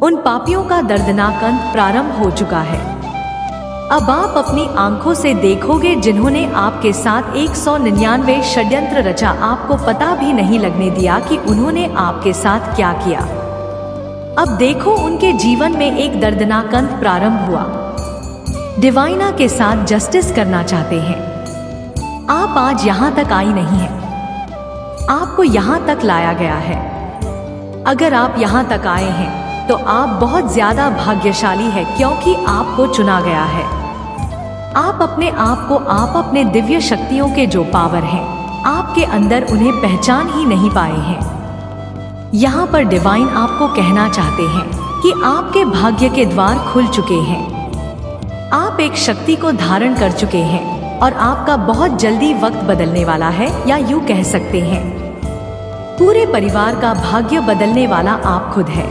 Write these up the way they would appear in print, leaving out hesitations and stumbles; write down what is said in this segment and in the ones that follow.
उन पापियों का दर्दनाक अंत प्रारंभ हो चुका है। अब आप अपनी आंखों से देखोगे जिन्होंने आपके साथ 199 षड्यंत्र रचा, आपको पता भी नहीं लगने दिया कि उन्होंने आपके साथ क्या किया। अब देखो उनके जीवन में एक दर्दनाक अंत प्रारंभ हुआ। डिवाइना के साथ जस्टिस करना चाहते हैं। आप आज यहाँ तक आई नहीं हैं, आपको यहाँ तक लाया गया है। अगर आप यहाँ तक आए हैं तो आप बहुत ज्यादा भाग्यशाली है, क्योंकि आपको चुना गया है। आप अपने आप को, आप अपने दिव्य शक्तियों के जो पावर हैं आपके अंदर, उन्हें पहचान ही नहीं पाए हैं। यहाँ पर डिवाइन आपको कहना चाहते हैं कि आपके भाग्य के द्वार खुल चुके हैं। आप एक शक्ति को धारण कर चुके हैं और आपका बहुत जल्दी वक्त बदलने वाला है, या यूं कह सकते हैं पूरे परिवार का भाग्य बदलने वाला आप खुद है।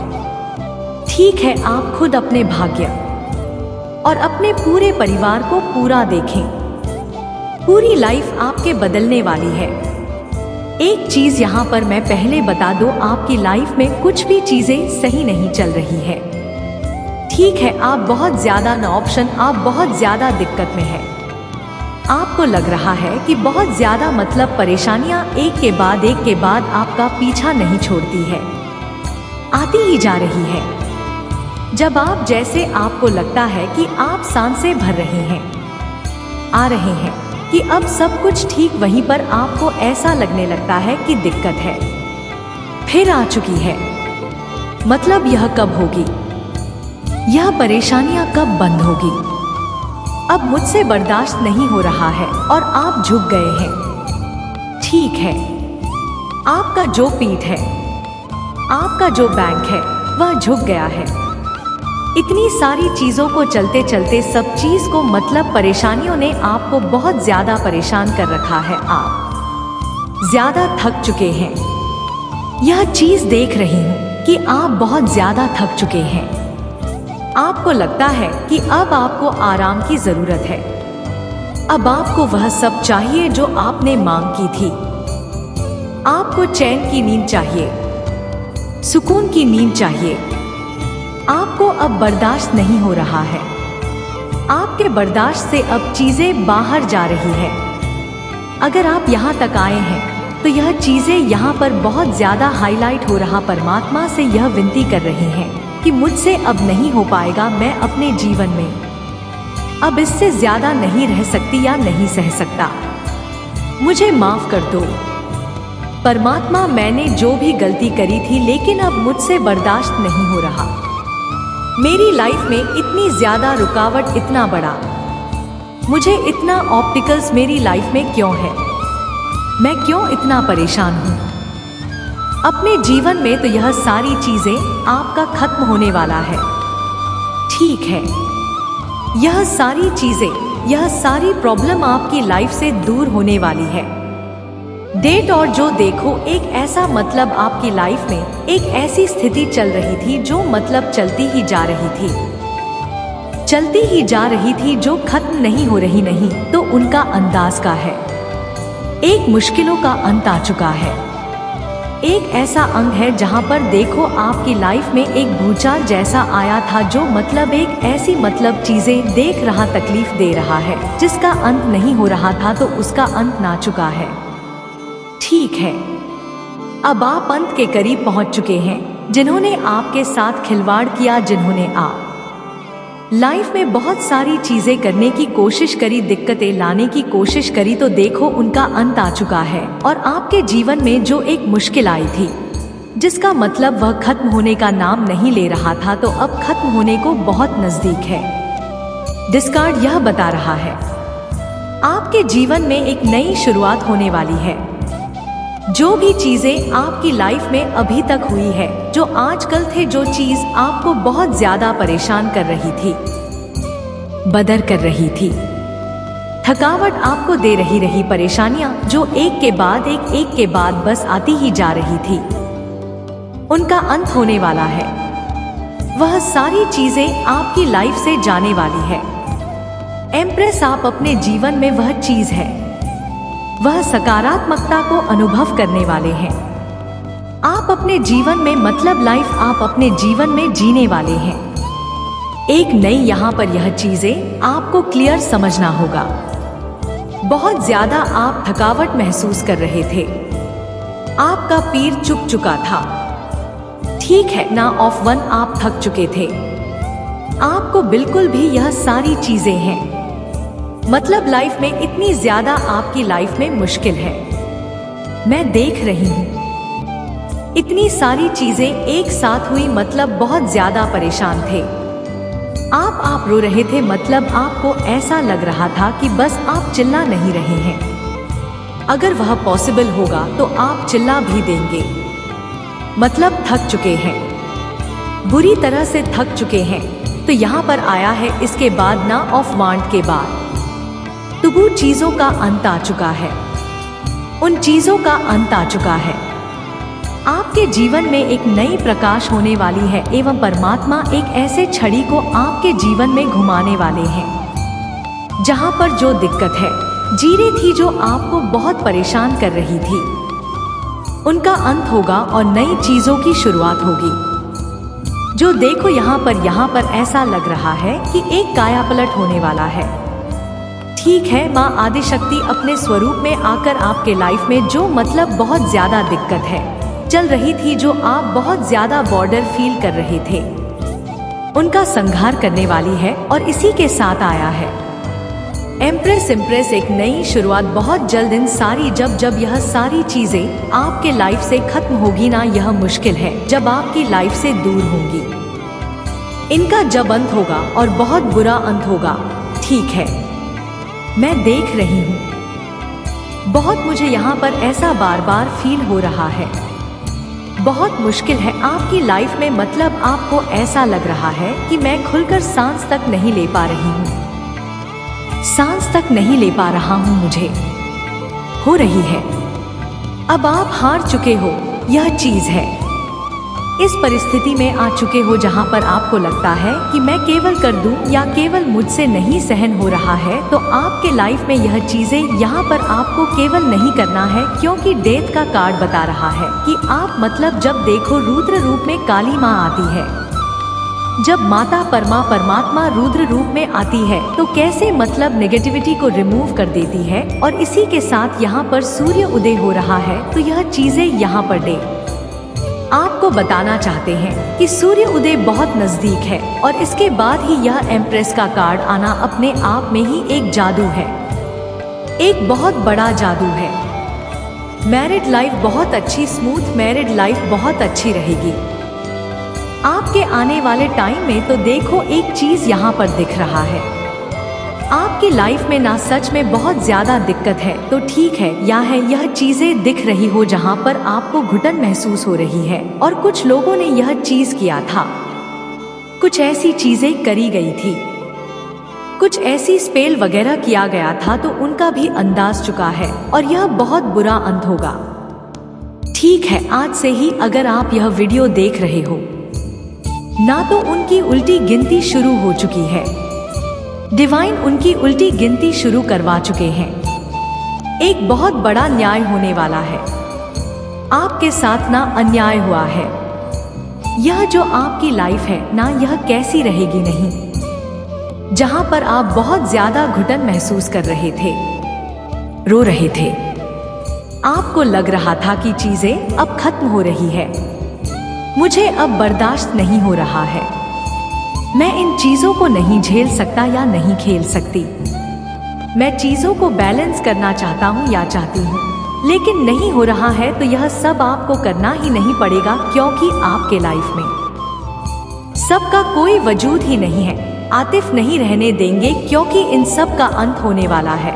ठीक है, आप खुद अपने भाग्य और अपने पूरे परिवार को पूरा देखें। पूरी लाइफ आपके बदलने वाली है। एक चीज यहाँ पर मैं पहले बता दूं, आपकी लाइफ में कुछ भी चीजें सही नहीं चल रही है। ठीक है, आप बहुत ज्यादा न ऑप्शन, आप बहुत ज्यादा दिक्कत में है। आपको लग रहा है कि बहुत ज्यादा मतलब परेशानियां एक के बाद आपका पीछा नहीं छोड़ती है, आती ही जा रही है। जब आप जैसे आपको लगता है कि आप सांसें भर रहे हैं, आ रहे हैं कि अब सब कुछ ठीक, वहीं पर आपको ऐसा लगने लगता है कि दिक्कत है, फिर आ चुकी है। मतलब यह कब होगी, यह परेशानियां कब बंद होगी। अब मुझसे बर्दाश्त नहीं हो रहा है और आप झुक गए हैं। ठीक है, आपका जो पीठ है, आपका जो बैंक है, वह झुक गया है। इतनी सारी चीजों को चलते चलते सब चीज को, मतलब परेशानियों ने आपको बहुत ज्यादा परेशान कर रखा है। आप ज्यादा थक चुके हैं। यह चीज देख रही हूं कि आप बहुत ज्यादा थक चुके हैं। आपको लगता है कि अब आपको आराम की जरूरत है। अब आपको वह सब चाहिए जो आपने मांग की थी। आपको चैन की नींद चाहिए, सुकून की नींद चाहिए। आपको अब बर्दाश्त नहीं हो रहा है। आपके बर्दाश्त से अब चीजें बाहर जा रही है। अगर आप यहाँ तक आए हैं तो यह चीजें यहाँ पर बहुत ज्यादा हाईलाइट हो रहा। परमात्मा से यह विनती कर रही हैं कि मुझसे अब नहीं हो पाएगा, मैं अपने जीवन में अब इससे ज्यादा नहीं रह सकती या नहीं सह सकता, मुझे माफ कर दो। परमात्मा, मैंने जो भी गलती करी थी, लेकिन अब मुझसे बर्दाश्त नहीं हो रहा। मेरी लाइफ में इतनी ज्यादा रुकावट, इतना बड़ा, मुझे इतना ऑब्स्टिकल्स मेरी लाइफ में क्यों है? मैं क्यों इतना परेशान हूँ? अपने जीवन में तो यह सारी चीजें आपका खत्म होने वाला है। ठीक है, यह सारी चीजें, यह सारी प्रॉब्लम आपकी लाइफ से दूर होने वाली है। डेट और जो देखो, एक ऐसा मतलब आपकी लाइफ में एक ऐसी स्थिति चल रही थी जो मतलब चलती ही जा रही थी, चलती ही जा रही थी, जो खत्म नहीं हो रही। नहीं तो उनका अंदाज का है, एक मुश्किलों का अंत आ चुका है। एक ऐसा अंग है जहां पर देखो आपकी लाइफ में एक भूचाल जैसा आया था, जो मतलब एक ऐसी मतलब चीजें देख रहा, तकलीफ दे रहा है, जिसका अंत नहीं हो रहा था, तो उसका अंत ना चुका है। ठीक है, अब आप अंत के करीब पहुंच चुके हैं। जिन्होंने आपके साथ खिलवाड़ किया, जिन्होंने आप लाइफ में बहुत सारी चीजें करने की कोशिश करी, दिक्कतें लाने की कोशिश करी, तो देखो उनका अंत आ चुका है। और आपके जीवन में जो एक मुश्किल आई थी, जिसका मतलब वह खत्म होने का नाम नहीं ले रहा था, तो अब खत्म होने को बहुत नजदीक है। डिस्कार्ड यह बता रहा है आपके जीवन में एक नई शुरुआत होने वाली है। जो भी चीजें आपकी लाइफ में अभी तक हुई है, जो आजकल थे, जो चीज आपको बहुत ज्यादा परेशान कर रही थी, बदर कर रही थी, थकावट आपको दे रही परेशानियां जो एक के बाद बस आती ही जा रही थी, उनका अंत होने वाला है। वह सारी चीजें आपकी लाइफ से जाने वाली है। एम्प्रेस, आप अपने जीवन में वह चीज है, वह सकारात्मकता को अनुभव करने वाले हैं। आप अपने जीवन में मतलब लाइफ आप अपने जीवन में जीने वाले हैं। एक नई यहाँ पर यह चीजें आपको क्लियर समझना होगा। बहुत ज्यादा आप थकावट महसूस कर रहे थे, आपका पैर चुक चुका था। ठीक है ना, ऑफ वन आप थक चुके थे। आपको बिल्कुल भी यह सारी चीजें हैं। मतलब लाइफ में इतनी ज्यादा आपकी लाइफ में मुश्किल है। मैं देख रही हूँ इतनी सारी चीजें एक साथ हुई, मतलब बहुत ज्यादा परेशान थे आप रो रहे थे। मतलब आपको ऐसा लग रहा था कि बस आप चिल्ला नहीं रहे हैं। अगर वह पॉसिबल होगा तो आप चिल्ला भी देंगे। मतलब थक चुके हैं, बुरी तरह से थक चुके हैं। तो यहाँ पर आया है इसके बाद ना ऑफ वांट के बाद तो वो चीजों का अंत आ चुका है, उन चीजों का अंत आ चुका है। आपके जीवन में एक नई प्रकाश होने वाली है एवं परमात्मा एक ऐसे छड़ी को आपके जीवन में घुमाने वाले हैं। जहां पर जो दिक्कत है जी रही थी, जो आपको बहुत परेशान कर रही थी, उनका अंत होगा और नई चीजों की शुरुआत होगी। जो देखो यहाँ पर ऐसा लग रहा है कि एक कायापलट होने वाला है। ठीक है, माँ आदिशक्ति अपने स्वरूप में आकर आपके लाइफ में जो मतलब बहुत ज्यादा दिक्कत है चल रही थी, जो आप बहुत ज्यादा बॉर्डर फील कर रहे थे, उनका संहार करने वाली है। और इसी के साथ आया है एम्प्रेस। एक नई शुरुआत बहुत जल्द। इन सारी जब यह सारी चीजें आपके लाइफ से खत्म होगी ना, यह मुश्किल है जब आपकी लाइफ से दूर होंगी। इनका जब अंत होगा और बहुत बुरा अंत होगा। ठीक है, मैं देख रही हूँ बहुत, मुझे यहाँ पर ऐसा बार बार फील हो रहा है। बहुत मुश्किल है आपकी लाइफ में। मतलब आपको ऐसा लग रहा है कि मैं खुलकर सांस तक नहीं ले पा रही हूँ, सांस तक नहीं ले पा रहा हूँ, मुझे हो रही है। अब आप हार चुके हो, यह चीज है। इस परिस्थिति में आ चुके हो जहाँ पर आपको लगता है कि मैं केवल कर दूं या केवल मुझसे नहीं सहन हो रहा है। तो आपके लाइफ में यह चीजें यहाँ पर आपको केवल नहीं करना है, क्योंकि डेथ का कार्ड बता रहा है कि आप मतलब जब देखो रुद्र रूप में काली माँ आती है, जब माता परमात्मा रुद्र रूप में आती है तो कैसे मतलब नेगेटिविटी को रिमूव कर देती है। और इसी के साथ यहाँ पर सूर्य उदय हो रहा है। तो यह चीजें यहाँ पर डे आपको बताना चाहते हैं कि सूर्य उदय बहुत नजदीक है। और इसके बाद ही यह एम्प्रेस का कार्ड आना अपने आप में ही एक जादू है, एक बहुत बड़ा जादू है। मैरिड लाइफ बहुत अच्छी, स्मूथ मैरिड लाइफ बहुत अच्छी रहेगी आपके आने वाले टाइम में। तो देखो एक चीज यहाँ पर दिख रहा है, आपकी लाइफ में ना सच में बहुत ज्यादा दिक्कत है। तो ठीक है, यह चीजें दिख रही हो जहाँ पर आपको घुटन महसूस हो रही है। और कुछ लोगों ने यह चीज किया था, कुछ ऐसी चीजें करी गई थी, कुछ ऐसी स्पेल वगैरह किया गया था, तो उनका भी अंदाज चुका है और यह बहुत बुरा अंत होगा। ठीक है, आज से ही अगर आप यह वीडियो देख रहे हो ना, तो उनकी उल्टी गिनती शुरू हो चुकी है। डिवाइन उनकी उल्टी गिनती शुरू करवा चुके हैं। एक बहुत बड़ा न्याय होने वाला है। आपके साथ ना अन्याय हुआ है। यह जो आपकी लाइफ है ना, यह कैसी रहेगी नहीं, जहां पर आप बहुत ज्यादा घुटन महसूस कर रहे थे, रो रहे थे, आपको लग रहा था कि चीजें अब खत्म हो रही है, मुझे अब बर्दाश्त नहीं हो रहा है, मैं इन चीजों को नहीं झेल सकता या नहीं खेल सकती। मैं चीजों को बैलेंस करना चाहता हूँ या चाहती हूँ, लेकिन नहीं हो रहा है। तो यह सब आपको करना ही नहीं पड़ेगा, क्योंकि आपके लाइफ में सबका कोई वजूद ही नहीं है। आतिफ नहीं रहने देंगे, क्योंकि इन सब का अंत होने वाला है।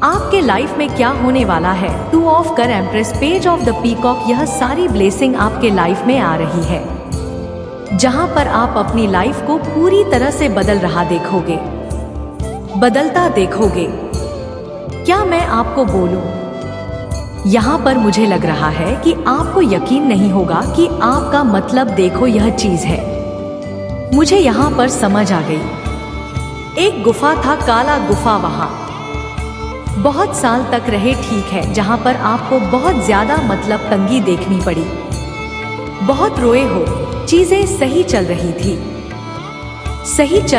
आपके लाइफ में क्या होने वाला है, 2 ऑफ कर empress, page of the peacock. यह सारी ब्लेसिंग आपके लाइफ में आ रही है, जहां पर आप अपनी लाइफ को पूरी तरह से बदल रहा देखोगे, बदलता देखोगे। क्या मैं आपको बोलूं, यहाँ पर मुझे लग रहा है कि आपको यकीन नहीं होगा कि आपका मतलब देखो यह चीज है। मुझे यहाँ पर समझ आ गई। एक गुफा था, काला गुफा, वहां बहुत साल तक रहे, ठीक है, जहाँ पर आपको बहुत ज्यादा मतलब तंगी देखनी पड़ी, बहुत रोए हो। चीजें सही चल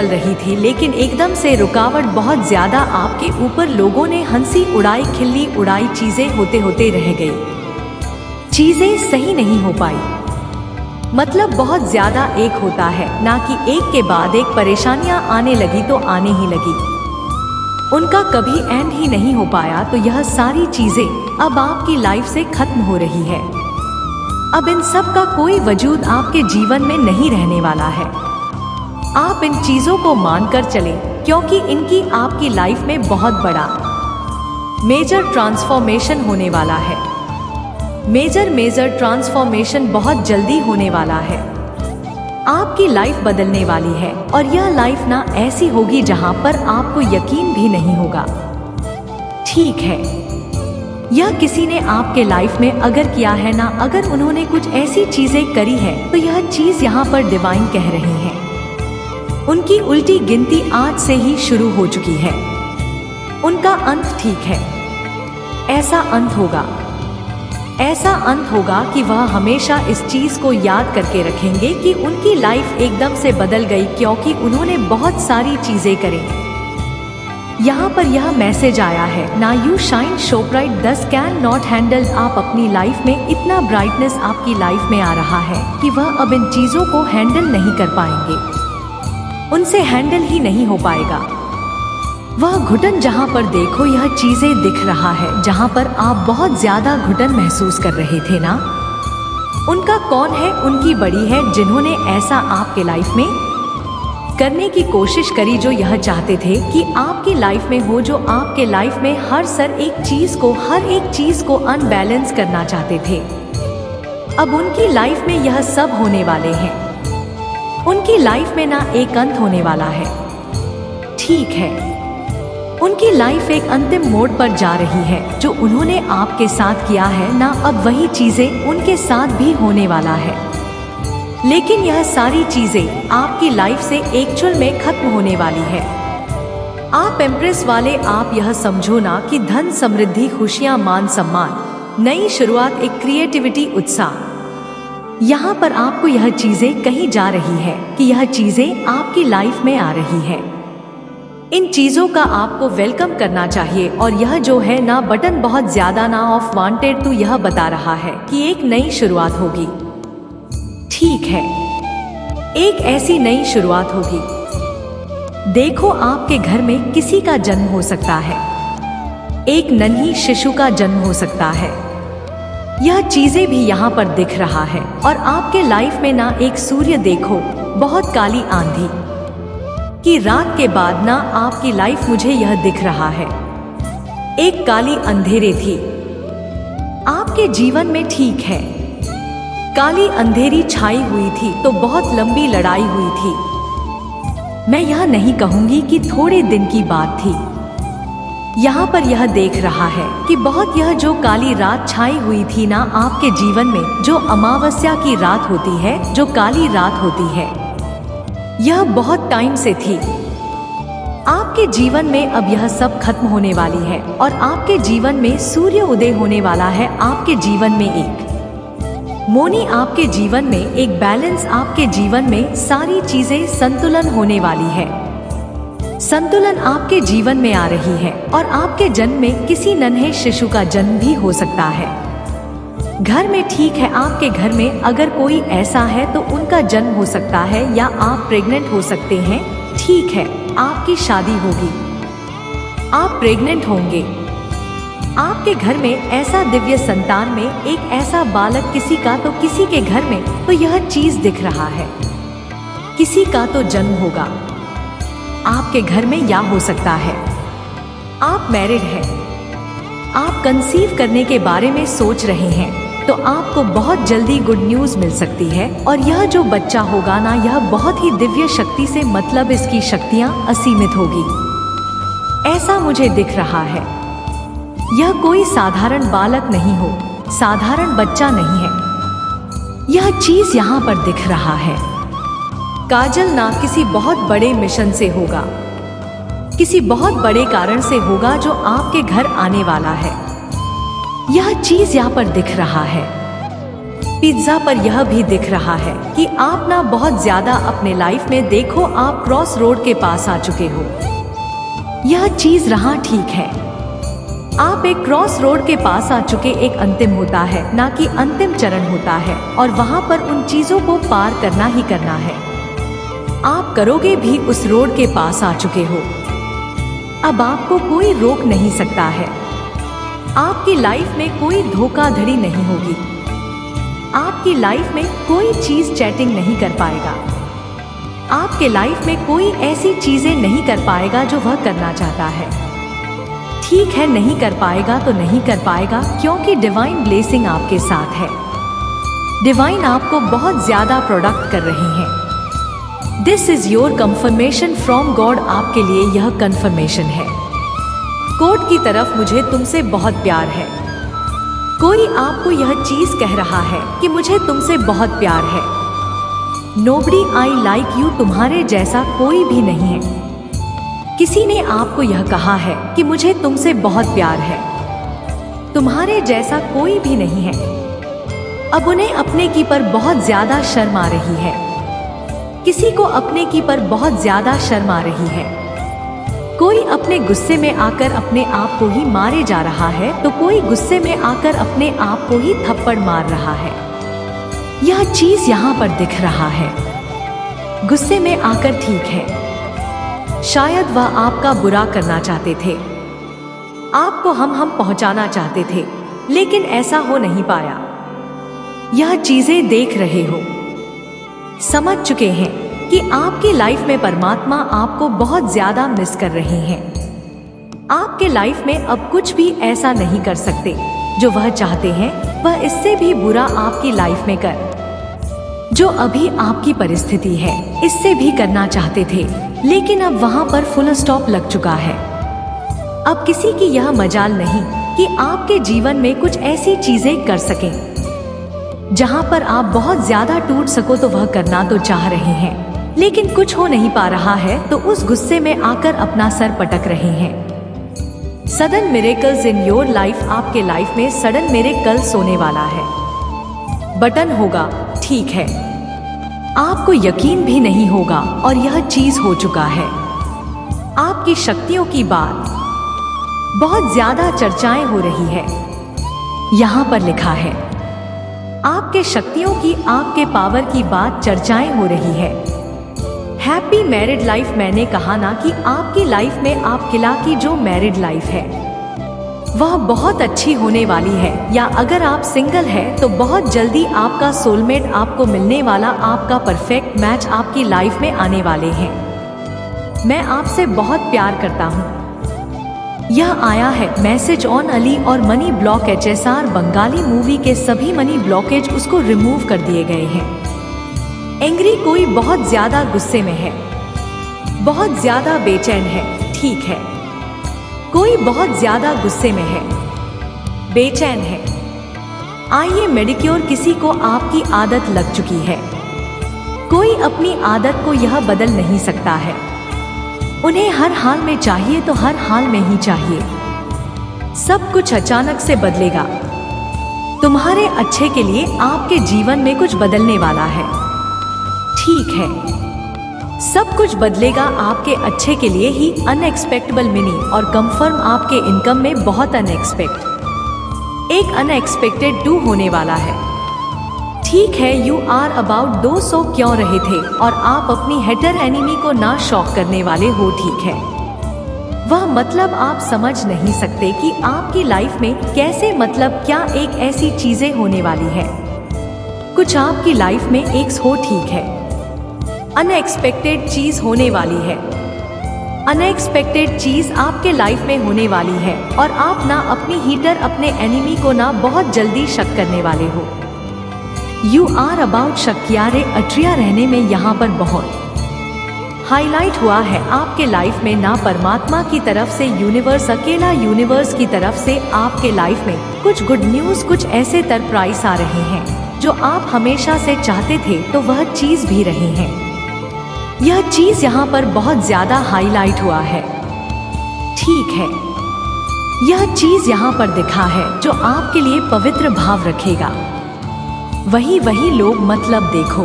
रही थी, लेकिन एकदम से रुकावट बहुत ज्यादा आपके ऊपर, लोगों ने हंसी उड़ाई, खिल्ली उड़ाई, चीजें होते होते रह गई, चीजें सही नहीं हो पाई। मतलब बहुत ज्यादा एक होता है ना कि एक के बाद एक परेशानियां आने लगी तो आने ही लगी, उनका कभी एंड ही नहीं हो पाया। तो यह सारी चीजें अब आपकी लाइफ से खत्म हो रही है। अब इन सब का कोई वजूद आपके जीवन में नहीं रहने वाला है। आप इन चीजों को मानकर चलें, क्योंकि इनकी आपकी लाइफ में बहुत बड़ा मेजर ट्रांसफॉर्मेशन होने वाला है। मेजर ट्रांसफॉर्मेशन बहुत जल्दी होने वाला है। आपकी लाइफ बदलने वाली है, और यह लाइफ ना ऐसी होगी जहां पर आपको यकीन भी नहीं होगा। ठीक है, यह किसी ने आपके लाइफ में अगर किया है ना, अगर उन्होंने कुछ ऐसी चीजें करी है, तो यह चीज यहाँ पर डिवाइन कह रही है। उनकी उल्टी गिनती आज से ही शुरू हो चुकी है। उनका अंत ठीक है, ऐसा अंत होगा कि वह हमेशा इस चीज को याद करके रखेंगे कि उनकी लाइफ एकदम से बदल गई, क्योंकि उन्होंने बहुत सारी चीजें करी। यहाँ पर यह मैसेज आया है ना, यू शाइन सो ब्राइट दस कैन नॉट हैंडल। आप अपनी लाइफ में इतना ब्राइटनेस आपकी लाइफ में आ रहा है कि वह अब इन चीजों को हैंडल नहीं कर पाएंगे, उनसे हैंडल ही नहीं हो पाएगा। वह घुटन जहाँ पर देखो यह चीजें दिख रहा है, जहाँ पर आप बहुत ज्यादा घुटन महसूस कर रहे थे ना, उनका कौन है? उनकी बड़ी है, जिन्होंने ऐसा आपके लाइफ में करने की कोशिश करी, जो यह चाहते थे कि आपकी लाइफ में हो, जो आपके लाइफ में हर एक चीज को अनबैलेंस करना चाहते थे। अब उनकी लाइफ में यह सब होने वाले हैं। उनकी लाइफ में ना एक अंत होने वाला है, ठीक है, उनकी लाइफ एक अंतिम मोड़ पर जा रही है। जो उन्होंने आपके साथ किया है ना, अब वही चीजें उनके साथ भी होने वाला है। लेकिन यह सारी चीजें आपकी लाइफ से एक्चुअल में खत्म होने वाली है। आप एम्प्रेस वाले, आप यह समझो ना कि धन, समृद्धि, खुशियां, मान सम्मान, नई शुरुआत, एक क्रिएटिविटी, उत्साह, यहाँ पर आपको यह चीजें कही जा रही है कि यह चीजें आपकी लाइफ में आ रही है। इन चीजों का आपको वेलकम करना चाहिए। और यह जो है ना बटन बहुत ज्यादा ना ऑफ वांटेड, तो यह बता रहा है कि एक नई शुरुआत होगी, ठीक है, एक ऐसी नई शुरुआत होगी। देखो, आपके घर में किसी का जन्म हो सकता है, एक नन्ही शिशु का जन्म हो सकता है। यह चीजें भी यहाँ पर दिख रहा है। और आपके लाइफ में ना एक सूर्य देखो, बहुत काली आंधी की रात के बाद ना आपकी लाइफ मुझे यह दिख रहा है, एक काली अंधेरे थी आपके जीवन में, ठीक है, काली अंधेरी छाई हुई थी, तो बहुत लंबी लड़ाई हुई थी। मैं यह नहीं कहूंगी कि थोड़े दिन की बात थी। यहाँ पर यह देख रहा है कि बहुत, यह जो काली रात छाई हुई थी ना आपके जीवन में, जो अमावस्या की रात होती है, जो काली रात होती है, यह बहुत टाइम से थी आपके जीवन में। अब यह सब खत्म होने वाली है, और आपके जीवन में सूर्य उदय होने वाला है। आपके जीवन में एक मोनी, आपके जीवन में एक बैलेंस, आपके जीवन में सारी चीजें संतुलन होने वाली है। संतुलन आपके जीवन में आ रही है। और आपके जन्म में किसी नन्हे शिशु का जन्म भी हो सकता है घर में, ठीक है, आपके घर में अगर कोई ऐसा है तो उनका जन्म हो सकता है, या आप प्रेग्नेंट हो सकते हैं, ठीक है, आपकी शादी होगी, आप प्रेग्नेंट होंगे, आपके घर में ऐसा दिव्य संतान में एक ऐसा बालक, किसी का तो किसी के घर में, तो यह चीज दिख रहा है, किसी का तो जन्म होगा आपके घर में, या हो सकता है आप मैरिड हैं, आप कंसीव करने के बारे में सोच रहे हैं, तो आपको बहुत जल्दी गुड न्यूज मिल सकती है। और यह जो बच्चा होगा ना, यह बहुत ही दिव्य शक्ति से, मतलब इसकी शक्तियां असीमित होगी, ऐसा मुझे दिख रहा है। यह कोई साधारण बालक नहीं हो, साधारण बच्चा नहीं है, यह चीज यहाँ पर दिख रहा है। काजल ना किसी बहुत बड़े मिशन से होगा, किसी बहुत बड़े कारण से होगा जो आपके घर आने वाला है। यह चीज यहाँ पर दिख रहा है। पिज्जा पर यह भी दिख रहा है कि आप ना बहुत ज्यादा अपने लाइफ में देखो आप क्रॉस रोड के पास आ चुके हो। यह चीज रहा ठीक है, आप एक क्रॉस रोड के पास आ चुके। एक अंतिम होता है, ना कि अंतिम चरण होता है, और वहां पर उन चीजों को पार करना ही करना है। आप करोगे भी, उस रोड के पास आ चुके हो। अब आपको कोई रोक नहीं सकता है। आपकी लाइफ में कोई धोखाधड़ी नहीं होगी। आपकी लाइफ में कोई चीज चैटिंग नहीं कर पाएगा। आपके लाइफ में कोई ऐसी चीजें नहीं कर पाएगा जो वह करना चाहता है। ठीक है, नहीं कर पाएगा तो नहीं कर पाएगा, क्योंकि डिवाइन ब्लेसिंग आपके साथ है। डिवाइन आपको बहुत ज्यादा प्रोडक्ट कर रही हैं। This is your confirmation from God. आपके लिए यह कंफर्मेशन है कोर्ट की तरफ, मुझे तुमसे बहुत प्यार है। कोई आपको यह चीज कह रहा है कि मुझे तुमसे बहुत प्यार है। नोबडी आई लाइक यू, तुम्हारे जैसा कोई भी नहीं है। किसी ने आपको यह कहा है कि मुझे तुमसे बहुत प्यार है, तुम्हारे जैसा कोई भी नहीं है। अब उन्हें अपने की पर बहुत ज्यादा शर्म आ रही है। किसी को अपने की पर बहुत ज्यादा शर्म आ रही है। कोई अपने गुस्से में आकर अपने आप को ही मारे जा रहा है, तो कोई गुस्से में आकर अपने आप को ही थप्पड़ मार रहा है। यह चीज यहाँ पर दिख रहा है। गुस्से में आकर, ठीक है, शायद वह आपका बुरा करना चाहते थे, आपको हम पहुंचाना चाहते थे, लेकिन ऐसा हो नहीं पाया। यह चीजें देख रहे हो, समझ चुके हैं कि आपकी लाइफ में परमात्मा आपको बहुत ज्यादा मिस कर रहे हैं। आपके लाइफ में अब कुछ भी ऐसा नहीं कर सकते जो वह चाहते हैं, वह इससे भी बुरा आपकी लाइफ में कर। जो अभी आपकी परिस्थिति है, इससे भी करना चाहते थे, लेकिन अब वहां पर फुल स्टॉप लग चुका है। अब किसी की यह मजाल नहीं कि आपके जीवन में कुछ ऐसी चीजें कर सकें जहां पर आप बहुत ज्यादा टूट सको, तो वह करना तो चाह रहे हैं, लेकिन कुछ हो नहीं पा रहा है, तो उस गुस्से में आकर अपना सर पटक रहे हैं। Sudden miracles in your life, आपके लाइफ में सडन मिरेकल्स होने वाला है। बटन होगा, ठीक है, आपको यकीन भी नहीं होगा, और यह चीज हो चुका है। आपकी शक्तियों की बात बहुत ज्यादा चर्चाएं हो रही है। यहाँ पर लिखा है, आपके शक्तियों की, आपके पावर की बात चर्चाएं हो रही है। हैप्पी मैरिड लाइफ, मैंने कहा ना कि आपकी लाइफ में आपकी की जो मैरिड लाइफ है वह बहुत अच्छी होने वाली है। या अगर आप सिंगल है तो बहुत जल्दी आपका सोलमेट आपको मिलने वाला, आपका परफेक्ट मैच आपकी लाइफ में आने वाले हैं। मैं आपसे बहुत प्यार करता हूँ। यह आया है मैसेज ऑन अली और money block HSR Bengali movie के सभी मनी ब्लॉकेज उसको रिमूव कर दिए गए हैं। एंग्री, कोई बहुत ज्यादा गुस्से में है, बहुत ज्यादा बेचैन है, ठीक है, कोई बहुत ज्यादा गुस्से में है, बेचैन है। आइए मेडिक्योर, किसी को आपकी आदत लग चुकी है। कोई अपनी आदत को यह बदल नहीं सकता है। उन्हें हर हाल में चाहिए तो हर हाल में ही चाहिए। सब कुछ अचानक से बदलेगा तुम्हारे अच्छे के लिए। आपके जीवन में कुछ बदलने वाला है, ठीक है, सब कुछ बदलेगा आपके अच्छे के लिए ही। अनएक्सपेक्टेबल मिनी और कंफर्म, आपके इनकम में बहुत एक अनएक्सपेक्टेड 2 होने वाला है, ठीक है। यू आर अबाउट 200 क्यों रहे थे, और आप अपनी हेटर एनिमी को ना शॉक करने वाले हो, ठीक है। वह मतलब आप समझ नहीं सकते कि आपकी लाइफ में कैसे, मतलब क्या एक ऐसी चीजें होने वाली है, कुछ आपकी लाइफ में एक हो, ठीक है। अनएक्सपेक्टेड चीज होने वाली है, अनएक्सपेक्टेड चीज आपके लाइफ में होने वाली है, और आप ना अपनी हीटर, अपने एनिमी को ना बहुत जल्दी शक करने वाले हो। यू आर अबाउट शक्यारे अट्रिया रहने में यहाँ पर बहुत हाईलाइट हुआ है। आपके लाइफ में ना परमात्मा की तरफ से यूनिवर्स, अकेला यूनिवर्स की तरफ से आपके लाइफ में कुछ गुड न्यूज, कुछ ऐसे सरप्राइज आ रहे हैं जो आप हमेशा से चाहते थे, तो वह चीज भी रहे हैं। यह चीज यहाँ पर बहुत ज्यादा हाईलाइट हुआ है। ठीक है, यह चीज यहाँ पर दिखा है जो आपके लिए पवित्र भाव रखेगा। वही लोग, मतलब देखो,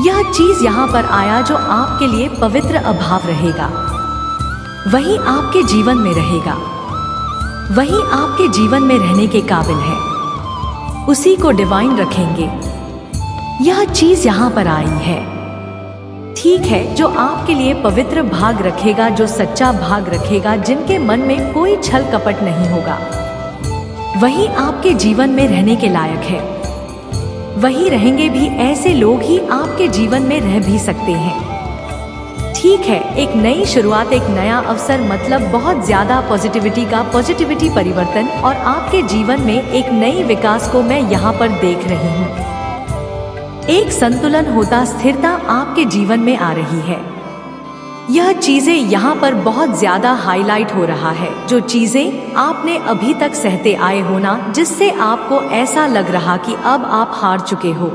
यह चीज यहाँ पर आया जो आपके लिए पवित्र अभाव रहेगा। वही आपके जीवन में रहेगा, वही आपके जीवन में रहने के काबिल है, उसी को डिवाइन रखेंगे। यह चीज यहाँ पर आई है, ठीक है, जो आपके लिए पवित्र भाग रखेगा, जो सच्चा भाग रखेगा, जिनके मन में कोई छल कपट नहीं होगा, वही आपके जीवन में रहने के लायक है। वही रहेंगे भी, ऐसे लोग ही आपके जीवन में रह भी सकते हैं। ठीक है, एक नई शुरुआत, एक नया अवसर, मतलब बहुत ज्यादा पॉजिटिविटी परिवर्तन, और आपके जीवन में एक नई विकास को मैं यहाँ पर देख रही हूँ। एक संतुलन होता, स्थिरता आपके जीवन में आ रही है। यह चीजें यहाँ पर बहुत ज्यादा हाईलाइट हो रहा है, जो चीजें आपने अभी तक सहते आए हो ना, जिससे आपको ऐसा लग रहा कि अब आप हार चुके हो,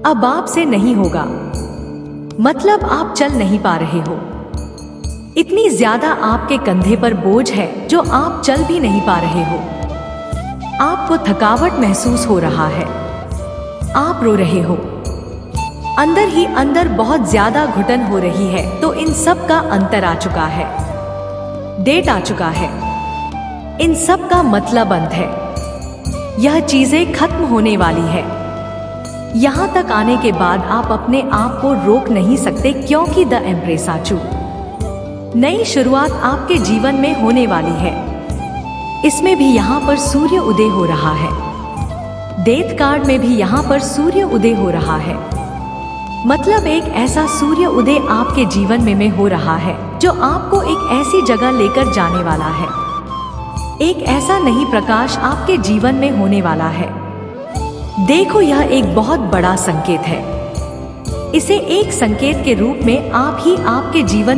अब आपसे नहीं होगा, मतलब आप चल नहीं पा रहे हो। इतनी ज्यादा आपके कंधे पर बोझ है जो आप चल भी नहीं पा रहे हो। आपको थकावट महसूस हो रहा है, आप रो रहे हो, अंदर ही अंदर बहुत ज्यादा घुटन हो रही है। तो इन सब का अंतर आ चुका है, डेट आ चुका है, इन सब का मतलब अंत है। यह चीजें खत्म होने वाली है। यहाँ तक आने के बाद आप अपने आप को रोक नहीं सकते, क्योंकि द एम्प्रेस आ चुकी। नई शुरुआत आपके जीवन में होने वाली है। इसमें भी यहाँ पर सूर्य उदय हो रहा है। डेथ कार्ड में भी यहाँ पर सूर्य उदय हो रहा है, मतलब एक ऐसा सूर्य उदय आपके जीवन में हो रहा है जो आपको एक ऐसी जगह लेकर जाने वाला है। एक ऐसा नई प्रकाश आपके जीवन में होने वाला है। देखो, यह एक बहुत बड़ा संकेत है। इसे एक संकेत के रूप में आप ही आपके जीवन